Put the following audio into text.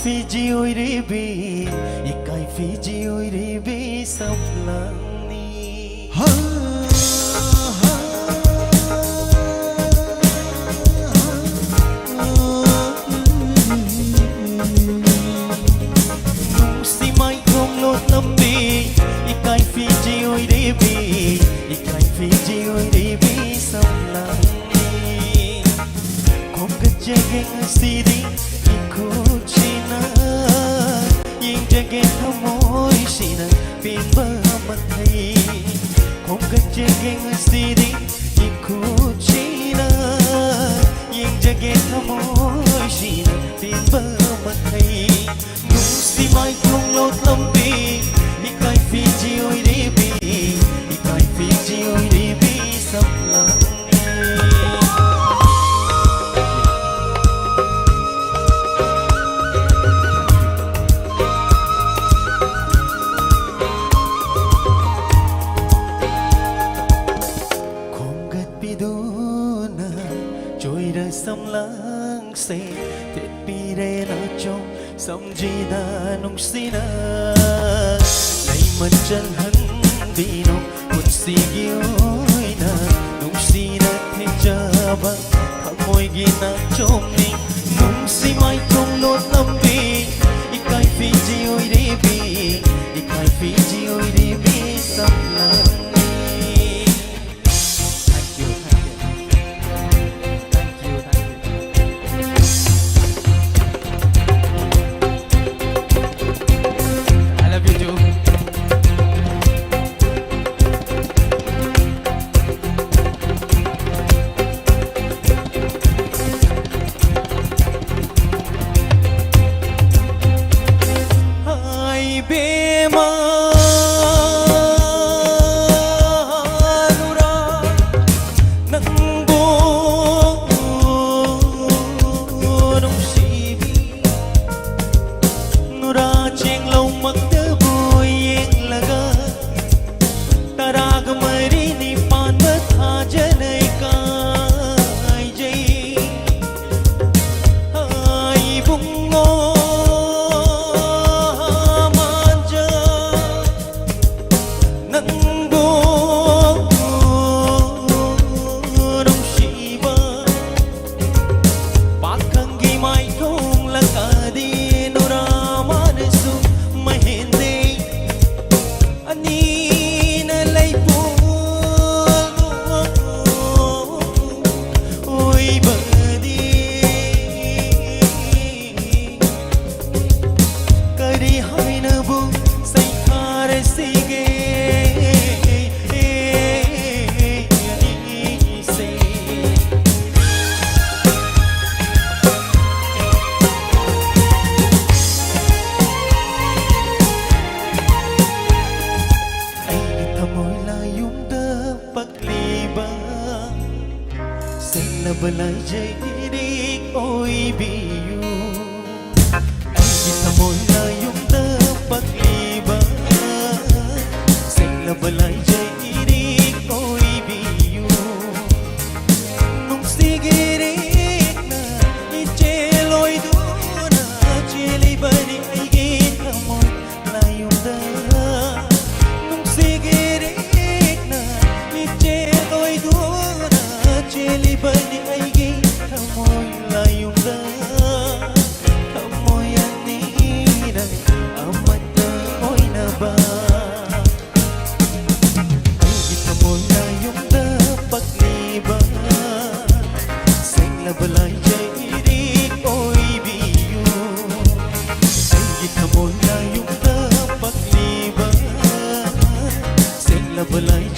Fiji ôi đi bi ikai Fiji ôi đi bi sắp lắng ni nung si mai không lột lâm bi ikai Fiji ôi đi bi ikai Fiji ôi đi bi sắp lắng ni không cần chơi game si đi không cần chơi game gì đi iku china nhưng chơi game thầm môi china tin bơ mặt thấy nung si mai không lột lâm bi ikai Fiji ôi đi bi ikai Fiji ôi đi bi sắp lắng lang se tết pi re na trong sông chi na nung si na này mình chân hắn đi nông một si giôi na nung si na thế cha ba thầm môi ghi na trong ni nung si mai không lột lâm bi ikai Fiji ôi đi bi ikai Fiji ôi đi bi sắp lắng belai jadi dik oi biu kita mula yung dapat iba sila belai jadi dik oi biu nung sigirik na icheloy duna chili bani ay kita mo layong da nung sigirik na icheloy duna chili bani belai jadi oi biu ay kita mo na yung dapat liba sila belai